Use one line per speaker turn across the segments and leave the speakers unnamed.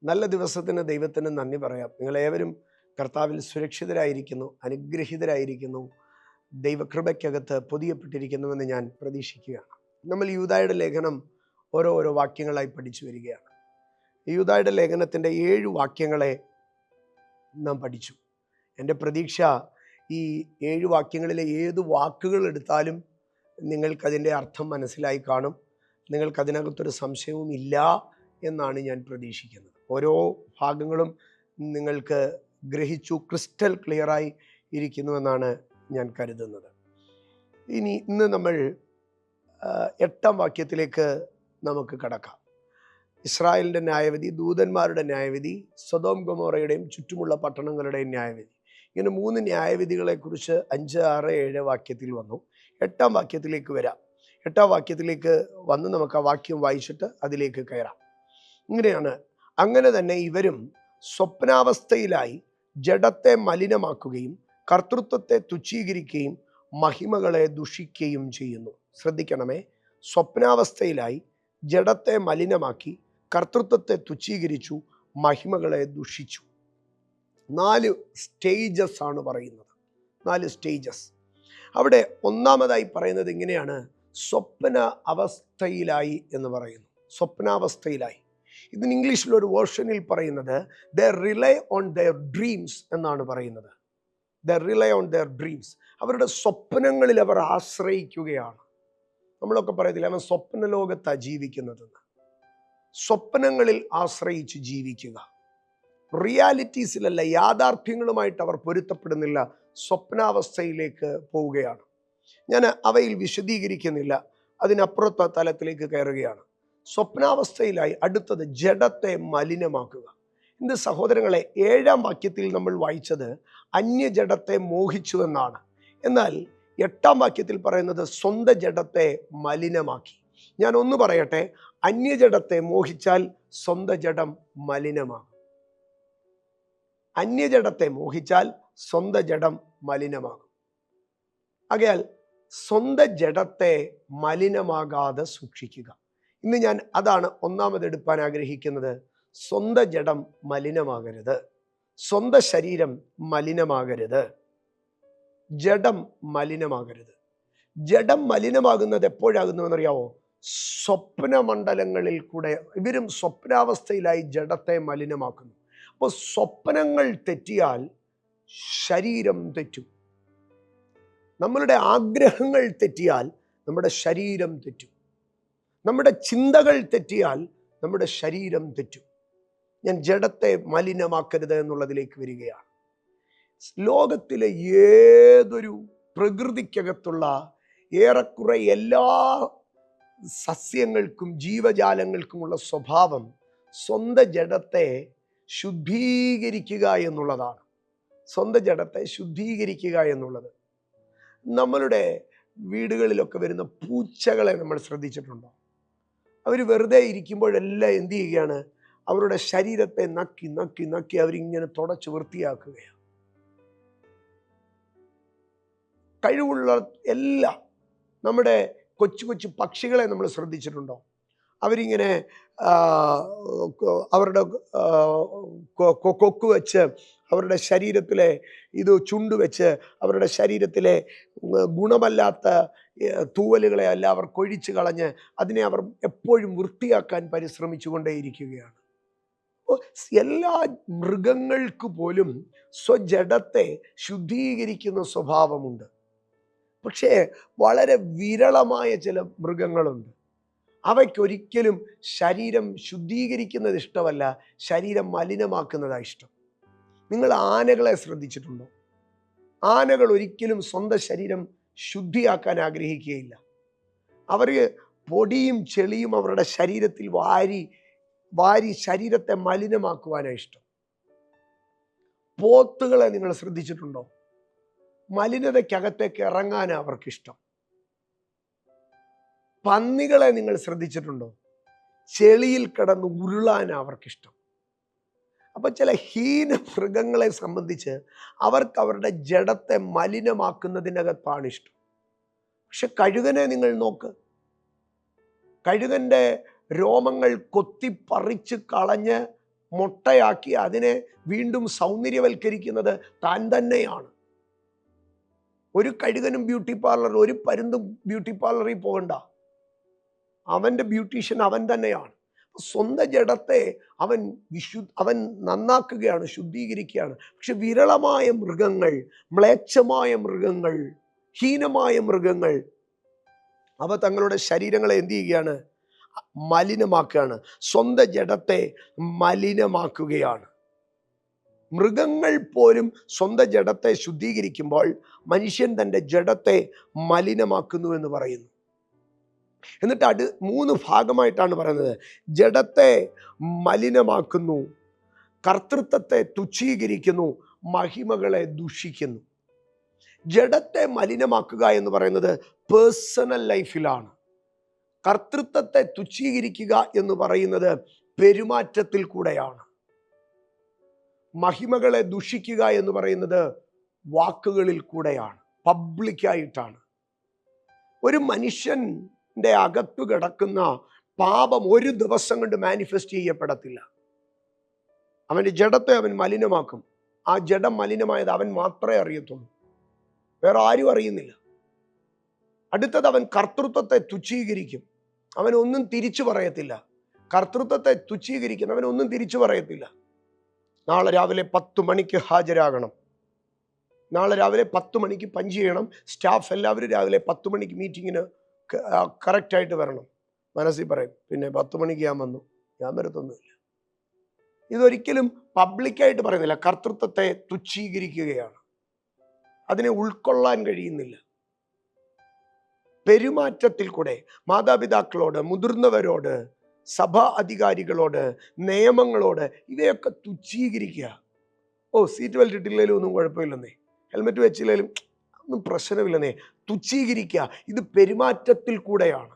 നല്ല ദിവസത്തിന് ദൈവത്തിന് നന്ദി പറയാം. നിങ്ങളേവരും കർത്താവിൽ സുരക്ഷിതരായിരിക്കുന്നു, അനുഗ്രഹീതരായിരിക്കുന്നു, ദൈവകൃപയ്ക്കകത്ത് പൊതിയപ്പെട്ടിരിക്കുന്നുവെന്ന് ഞാൻ പ്രതീക്ഷിക്കുകയാണ്. നമ്മൾ യൂദായുടെ ലേഖനം ഓരോ വാക്യങ്ങളായി പഠിച്ചു വരികയാണ്. യൂദായുടെ ലേഖനത്തിൻ്റെ 7 വാക്യങ്ങളെ നാം പഠിച്ചു. എൻ്റെ പ്രതീക്ഷ ഈ 7 വാക്യങ്ങളിലെ ഏത് വാക്കുകൾ എടുത്താലും നിങ്ങൾക്കതിൻ്റെ അർത്ഥം മനസ്സിലായി കാണും. നിങ്ങൾക്കതിനകത്തൊരു സംശയവും ഇല്ല എന്നാണ് ഞാൻ പ്രതീക്ഷിക്കുന്നത്. ഓരോ ഭാഗങ്ങളും നിങ്ങൾക്ക് ഗ്രഹിച്ചു ക്രിസ്റ്റൽ ക്ലിയറായി ഇരിക്കുന്നുവെന്നാണ് ഞാൻ കരുതുന്നത്. ഇന്ന് നമ്മൾ 8-ാം വാക്യത്തിലേക്ക് നമുക്ക് കടക്കാം. ഇസ്രായേലിൻ്റെ ന്യായവിധി, ദൂതന്മാരുടെ ന്യായവിധി, സൊദോം ഗൊമോറയുടെയും ചുറ്റുമുള്ള പട്ടണങ്ങളുടെയും ന്യായവിധി. ഇങ്ങനെ 3 ന്യായവിധികളെക്കുറിച്ച് 5, 6, 7 വാക്യത്തിൽ വന്നു. 8-ാം വാക്യത്തിലേക്ക് വരാം. 8-ാം വാക്യത്തിലേക്ക് വന്ന് നമുക്ക് ആ വാക്യം വായിച്ചിട്ട് അതിലേക്ക് കയറാം. ഇങ്ങനെയാണ്: അങ്ങനെ തന്നെ ഇവരും സ്വപ്നാവസ്ഥയിലായി ജഡത്തെ മലിനമാക്കുകയും കർത്തൃത്വത്തെ തുച്ഛീകരിക്കുകയും മഹിമകളെ ദുഷിക്കുകയും ചെയ്യുന്നു. ശ്രദ്ധിക്കണമേ, സ്വപ്നാവസ്ഥയിലായി ജഡത്തെ മലിനമാക്കി കർത്തൃത്വത്തെ തുച്ഛീകരിച്ചു, മഹിമകളെ ദുഷിച്ചു. 4 സ്റ്റേജസ് ആണ് പറയുന്നത്. 4 സ്റ്റേജസ്. അവിടെ ഒന്നാമതായി പറയുന്നത് ഇങ്ങനെയാണ്: സ്വപ്ന അവസ്ഥയിലായി എന്ന് പറയുന്നു. സ്വപ്നാവസ്ഥയിലായി. ഇതിന് ഇംഗ്ലീഷിലൊരു വേർഷനിൽ പറയുന്നത് ദേ റിലൈ ഓൺ ദെയർ ഡ്രീംസ് എന്നാണ് പറയുന്നത്. ദേ റിലൈ ഓൺ ദെയർ ഡ്രീംസ്. അവരുടെ സ്വപ്നങ്ങളിൽ അവർ ആശ്രയിക്കുകയാണ്. നമ്മളൊക്കെ പറയത്തില്ല, അവൻ സ്വപ്ന ലോകത്താണ് ജീവിക്കുന്നതെന്ന്. സ്വപ്നങ്ങളിൽ ആശ്രയിച്ച് ജീവിക്കുക. റിയാലിറ്റീസിലല്ല, യാഥാർത്ഥ്യങ്ങളുമായിട്ട് അവർ പൊരുത്തപ്പെടുന്നില്ല, സ്വപ്നാവസ്ഥയിലേക്ക് പോവുകയാണ്. ഞാൻ അവയിൽ വിശദീകരിക്കുന്നില്ല, അതിനപ്പുറത്തെ തലത്തിലേക്ക് കയറുകയാണ്. സ്വപ്നാവസ്ഥയിലായി. അടുത്തത് ജഡത്തെ മലിനമാക്കുക. എൻ്റെ സഹോദരങ്ങളെ, 7-ാം വാക്യത്തിൽ നമ്മൾ വായിച്ചത് അന്യജഡത്തെ മോഹിച്ചു എന്നാണ്. എന്നാൽ 8-ാം വാക്യത്തിൽ പറയുന്നത് സ്വന്തം ജഡത്തെ മലിനമാക്കി. ഞാൻ ഒന്ന് പറയട്ടെ, അന്യജഡത്തെ മോഹിച്ചാൽ സ്വന്തം ജഡം മലിനമാകും. അന്യജഡത്തെ മോഹിച്ചാൽ സ്വന്തം ജഡം മലിനമാകും. ആകയാൽ സ്വന്തം ജഡത്തെ മലിനമാകാതെ സൂക്ഷിക്കുക. ഇന്ന് ഞാൻ അതാണ് ഒന്നാമത് എടുപ്പാൻ ആഗ്രഹിക്കുന്നത്. സ്വന്തം ജഡം മലിനമാകരുത്, സ്വന്തം ശരീരം മലിനമാകരുത്, ജഡം മലിനമാകരുത്. ജഡം മലിനമാകുന്നത് എപ്പോഴാകുന്നുവെന്നറിയാവോ? സ്വപ്നമണ്ഡലങ്ങളിൽ കൂടെ. ഇവരും സ്വപ്നാവസ്ഥയിലായി ജഡത്തെ മലിനമാക്കുന്നു. അപ്പോൾ സ്വപ്നങ്ങൾ തെറ്റിയാൽ ശരീരം തെറ്റും. നമ്മളുടെ ആഗ്രഹങ്ങൾ തെറ്റിയാൽ നമ്മുടെ ശരീരം തെറ്റും. നമ്മുടെ ചിന്തകൾ തെറ്റിയാൽ നമ്മുടെ ശരീരം തെറ്റും. ഞാൻ ജഡത്തെ മലിനമാക്കരുത് എന്നുള്ളതിലേക്ക് വരികയാണ്. ലോകത്തിലെ ഏതൊരു പ്രകൃതിക്കകത്തുള്ള ഏറെക്കുറെ എല്ലാ സസ്യങ്ങൾക്കും ജീവജാലങ്ങൾക്കുമുള്ള സ്വഭാവം സ്വന്തം ജഡത്തെ ശുദ്ധീകരിക്കുക എന്നുള്ളതാണ്. സ്വന്തം ജഡത്തെ ശുദ്ധീകരിക്കുക എന്നുള്ളത്. നമ്മളുടെ വീടുകളിലൊക്കെ വരുന്ന പൂച്ചകളെ നമ്മൾ ശ്രദ്ധിച്ചിട്ടുണ്ടോ? അവർ വെറുതെ ഇരിക്കുമ്പോഴെല്ലാം എന്ത് ചെയ്യുകയാണ്? അവരുടെ ശരീരത്തെ നക്കി നക്കി നക്കി അവരിങ്ങനെ തുടച്ച് വൃത്തിയാക്കുകയാണ്. കഴിവുള്ള എല്ലാം. നമ്മുടെ കൊച്ചു കൊച്ചു പക്ഷികളെ നമ്മൾ ശ്രദ്ധിച്ചിട്ടുണ്ടോ? അവരിങ്ങനെ അവരുടെ കൊക്ക് വെച്ച്, അവരുടെ ശരീരത്തിലെ ചുണ്ട് വെച്ച്, അവരുടെ ശരീരത്തിലെ ഗുണമല്ലാത്ത തൂവലുകളെ അല്ല അവർ കൊഴിച്ച് കളഞ്ഞ് അതിനെ അവർ എപ്പോഴും വൃത്തിയാക്കാൻ പരിശ്രമിച്ചു കൊണ്ടേയിരിക്കുകയാണ്. എല്ലാ മൃഗങ്ങൾക്ക് പോലും സ്വജഡത്തെ ശുദ്ധീകരിക്കുന്ന സ്വഭാവമുണ്ട്. പക്ഷേ വളരെ വിരളമായ ചില മൃഗങ്ങളുണ്ട്. അവയ്ക്കൊരിക്കലും ശരീരം ശുദ്ധീകരിക്കുന്നത് ഇഷ്ടമല്ല, ശരീരം മലിനമാക്കുന്നതാണ് ഇഷ്ടം. നിങ്ങൾ ആനകളെ ശ്രദ്ധിച്ചിട്ടുണ്ടോ? ആനകൾ ഒരിക്കലും സ്വന്തം ശരീരം ശുദ്ധിയാക്കാൻ ആഗ്രഹിക്കുകയില്ല. അവർ പൊടിയും ചെളിയും അവരുടെ ശരീരത്തിൽ വാരി ശരീരത്തെ മലിനമാക്കുവാനാണ് ഇഷ്ടം. പോത്തുകളെ നിങ്ങൾ ശ്രദ്ധിച്ചിട്ടുണ്ടോ? മലിനതയ്ക്കകത്തേക്ക് ഇറങ്ങാനാണ് അവർക്കിഷ്ടം. പന്നികളെ നിങ്ങൾ ശ്രദ്ധിച്ചിട്ടുണ്ടോ? ചെളിയിൽ കിടന്ന് ഉരുളാനാണ് അവർക്കിഷ്ടം. അപ്പൊ ചില ഹീന മൃഗങ്ങളെ സംബന്ധിച്ച് അവർക്ക് അവരുടെ ജഡത്തെ മലിനമാക്കുന്നതിനകത്താണ് ഇഷ്ടം. പക്ഷെ കഴുകനെ നിങ്ങൾ നോക്ക്. കഴുകന്റെ രോമങ്ങൾ കൊത്തി പറിച്ച് കളഞ്ഞ് മൊട്ടയാക്കി അതിനെ വീണ്ടും സൗന്ദര്യവൽക്കരിക്കുന്നത് താൻ തന്നെയാണ്. ഒരു കഴുകനും ബ്യൂട്ടി പാർലർ, ഒരു പരുന്തും ബ്യൂട്ടി പാർലറിൽ പോകണ്ട. അവൻ്റെ ബ്യൂട്ടീഷ്യൻ അവൻ തന്നെയാണ്. സ്വന്തം ജഡത്തെ അവൻ നന്നാക്കുകയാണ്, ശുദ്ധീകരിക്കുകയാണ്. പക്ഷെ വിരളമായ മൃഗങ്ങൾ, മ്ലേച്ഛമായ മൃഗങ്ങൾ, ഹീനമായ മൃഗങ്ങൾ, അവ തങ്ങളുടെ ശരീരങ്ങളെ എന്ത് ചെയ്യുകയാണ്? മലിനമാക്കുകയാണ്. സ്വന്തം ജഡത്തെ മലിനമാക്കുകയാണ്. മൃഗങ്ങൾ പോലും സ്വന്തം ജഡത്തെ ശുദ്ധീകരിക്കുമ്പോൾ മനുഷ്യൻ തൻ്റെ ജഡത്തെ മലിനമാക്കുന്നു എന്ന് പറയുന്നു. എന്നിട്ട് 3 ഭാഗമായിട്ടാണ് പറയുന്നത്. ജഡത്തെ മലിനമാക്കുന്നു, കർത്തൃത്വത്തെ തുച്ഛീകരിക്കുന്നു, മഹിമകളെ ദുഷിക്കുന്നു. ജഡത്തെ മലിനമാക്കുക എന്ന് പറയുന്നത് പേഴ്സണൽ ലൈഫിലാണ്. കർത്തൃത്വത്തെ തുച്ഛീകരിക്കുക എന്ന് പറയുന്നത് പെരുമാറ്റത്തിൽ കൂടെയാണ്. മഹിമകളെ ദുഷിക്കുക എന്ന് പറയുന്നത് വാക്കുകളിൽ കൂടെയാണ്, പബ്ലിക്കായിട്ടാണ്. ഒരു മനുഷ്യൻ്റെ അകത്തു കിടക്കുന്ന പാപം ഒരു ദിവസം കൊണ്ട് മാനിഫെസ്റ്റ് ചെയ്യപ്പെടത്തില്ല. അവൻ്റെ ജഡത്തെ അവൻ മലിനമാക്കും. ആ ജഡം മലിനമായത് അവൻ മാത്രമേ അറിയത്തുള്ളൂ, വേറെ ആരും അറിയുന്നില്ല. അടുത്തത് അവൻ കർത്തൃത്വത്തെ തുച്ഛീകരിക്കും. അവനൊന്നും തിരിച്ചു പറയത്തില്ല. കർത്തൃത്വത്തെ തുച്ഛീകരിക്കും, അവനൊന്നും തിരിച്ചു പറയത്തില്ല. നാളെ രാവിലെ 10 മണിക്ക് ഹാജരാകണം, നാളെ രാവിലെ 10 മണിക്ക് പഞ്ച് ചെയ്യണം, സ്റ്റാഫ് എല്ലാവരും രാവിലെ 10 മണിക്ക് മീറ്റിങ്ങിന് കറക്റ്റായിട്ട് വരണം. മനസ്സിൽ പറയും, പിന്നെ 10 മണിക്ക് ഞാൻ വന്നു, ഞാൻ വരത്തൊന്നുമില്ല. ഇതൊരിക്കലും പബ്ലിക്കായിട്ട് പറയുന്നില്ല. കർത്തൃത്വത്തെ തുച്ഛീകരിക്കുകയാണ്, അതിനെ ഉൾക്കൊള്ളാൻ കഴിയുന്നില്ല. പെരുമാറ്റത്തിൽ കൂടെ മാതാപിതാക്കളോട്, മുതിർന്നവരോട്, സഭാ അധികാരികളോട്, നിയമങ്ങളോട് ഇവയൊക്കെ തുച്ഛീകരിക്കുക. സീറ്റ് ബെൽറ്റ് ഇട്ടില്ലേലും ഒന്നും കുഴപ്പമില്ലെന്നേ, ഹെൽമെറ്റ് വെച്ചില്ലേലും ഒന്നും പ്രശ്നമില്ലെന്നേ, തുച്ഛീകരിക്കുക. ഇത് പെരുമാറ്റത്തിൽ കൂടെയാണ്.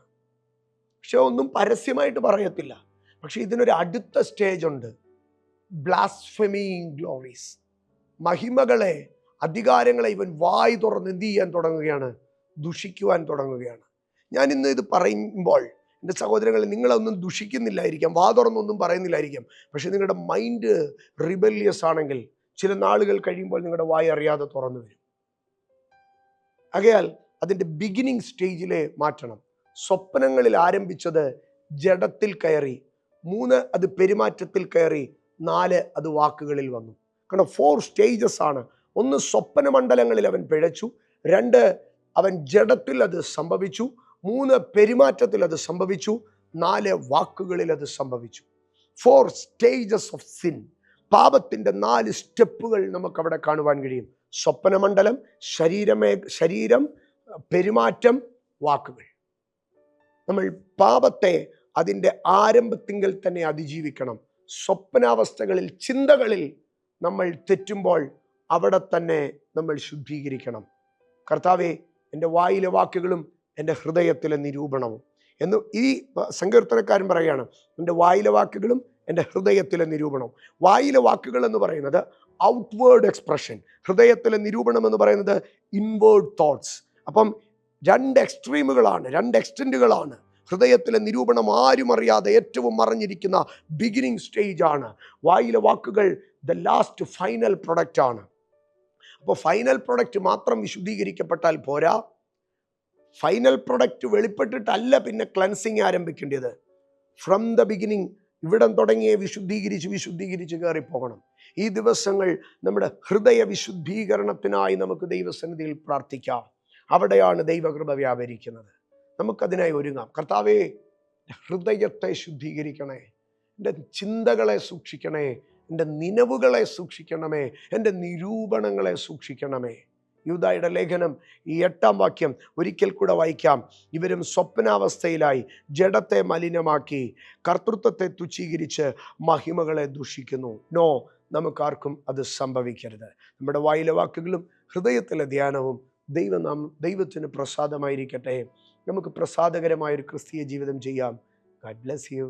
പക്ഷെ ഒന്നും പരസ്യമായിട്ട് പറയത്തില്ല. പക്ഷെ ഇതിനൊരു അടുത്ത സ്റ്റേജ് ഉണ്ട്, ബ്ലാസ്ഫെമിങ് ഗ്ലോറീസ്. മഹിമകളെ, അധികാരങ്ങളെ ഇവൻ വായ് തുറന്ന് എന്ത് ചെയ്യാൻ തുടങ്ങുകയാണ്? ദുഷിക്കുവാൻ തുടങ്ങുകയാണ്. ഞാൻ ഇന്ന് ഇത് പറയുമ്പോൾ എൻ്റെ സഹോദരങ്ങളെ, നിങ്ങളൊന്നും ദുഷിക്കുന്നില്ലായിരിക്കാം, വാ തുറന്നൊന്നും പറയുന്നില്ലായിരിക്കാം. പക്ഷെ നിങ്ങളുടെ മൈൻഡ് റിബല്യസ് ആണെങ്കിൽ ചില നാളുകൾ കഴിയുമ്പോൾ നിങ്ങളുടെ വായ അറിയാതെ തുറന്നു വരും. ആകയാൽ അതിൻ്റെ ബിഗിനിങ് സ്റ്റേജിലെ മാറ്റണം. സ്വപ്നങ്ങളിൽ ആരംഭിച്ചത് ജഡത്തിൽ കയറി, 3 അത് പെരുമാറ്റത്തിൽ കയറി, 4 അത് വാക്കുകളിൽ വന്നു. കാരണം 4 സ്റ്റേജസ് ആണ്. 1 സ്വപ്ന മണ്ഡലങ്ങളിൽ അവൻ പിഴച്ചു, 2 അവൻ ജഡത്തിൽ അത് സംഭവിച്ചു, 3 പെരുമാറ്റത്തിൽ അത് സംഭവിച്ചു, 4 വാക്കുകളിൽ അത് സംഭവിച്ചു. 4 സ്റ്റേജസ് ഓഫ് സിൻ. പാപത്തിൻ്റെ 4 സ്റ്റെപ്പുകൾ നമുക്കവിടെ കാണുവാൻ കഴിയും. സ്വപ്നമണ്ഡലം, ശരീരം, പെരുമാറ്റം, വാക്കുകൾ. നമ്മൾ പാപത്തെ അതിൻ്റെ ആരംഭത്തിങ്കൽ തന്നെ അതിജീവിക്കണം. സ്വപ്നാവസ്ഥകളിൽ, ചിന്തകളിൽ നമ്മൾ തെറ്റുമ്പോൾ അവിടെ തന്നെ നമ്മൾ ശുദ്ധീകരിക്കണം. കർത്താവേ, എൻ്റെ വായിലെ വാക്കുകളും എൻ്റെ ഹൃദയത്തിലെ നിരൂപണവും എന്ന് ഈ സങ്കീർത്തനക്കാരൻ പറയുകയാണ്. എൻ്റെ വായിലെ വാക്കുകളും എൻ്റെ ഹൃദയത്തിലെ നിരൂപണവും. വായിലെ വാക്കുകൾ എന്ന് പറയുന്നത് ഔട്ട്വേർഡ് എക്സ്പ്രഷൻ, ഹൃദയത്തിലെ നിരൂപണം എന്ന് പറയുന്നത് ഇൻവേർഡ് തോട്ട്സ്. അപ്പം 2 എക്സ്ട്രീമുകളാണ്, 2 എക്സ്റ്റെൻറ്റുകളാണ്. ഹൃദയത്തിലെ നിരൂപണം ആരും അറിയാതെ ഏറ്റവും മറഞ്ഞിരിക്കുന്ന ബിഗിനിങ് സ്റ്റേജ് ആണ്. വായിലെ വാക്കുകൾ ദ ലാസ്റ്റ് ഫൈനൽ പ്രൊഡക്റ്റ് ആണ്. അപ്പോൾ ഫൈനൽ പ്രൊഡക്റ്റ് മാത്രം വിശുദ്ധീകരിക്കപ്പെട്ടാൽ പോരാ. ഫൈനൽ പ്രൊഡക്റ്റ് വെളിപ്പെട്ടിട്ടല്ല പിന്നെ ക്ലൻസിങ് ആരംഭിക്കേണ്ടത്. ഫ്രം ദ ബിഗിനിങ് ഇവിടം തുടങ്ങിയ വിശുദ്ധീകരിച്ച് കയറിപ്പോകണം. ഈ ദിവസങ്ങൾ നമ്മുടെ ഹൃദയ വിശുദ്ധീകരണത്തിനായി നമുക്ക് ദൈവസന്നിധിയിൽ പ്രാർത്ഥിക്കാം. അവിടെയാണ് ദൈവകൃപ വ്യാപരിക്കുന്നത്. നമുക്കതിനായി ഒരുങ്ങാം. കർത്താവേ, ഹൃദയത്തെ ശുദ്ധീകരിക്കണേ, എൻ്റെ ചിന്തകളെ സൂക്ഷിക്കണേ, എൻ്റെ നിലവുകളെ സൂക്ഷിക്കണമേ, എൻ്റെ നിരൂപണങ്ങളെ സൂക്ഷിക്കണമേ. യൂദായുടെ ലേഖനം ഈ 8-ാം വാക്യം ഒരിക്കൽ കൂടെ വായിക്കാം. ഇവരും സ്വപ്നാവസ്ഥയിലായി ജഡത്തെ മലിനമാക്കി കർത്തൃത്വത്തെ തുച്ഛീകരിച്ച് മഹിമകളെ ദുഷിക്കുന്നു. നോ, നമുക്കാർക്കും അത് സംഭവിക്കരുത്. നമ്മുടെ വായിലെ വാക്കുകളും ഹൃദയത്തിലെ ധ്യാനവും ദൈവത്തിന് പ്രസാദമായിരിക്കട്ടെ. നമുക്ക് പ്രസാദകരമായൊരു ക്രിസ്തീയ ജീവിതം ചെയ്യാം. God bless you.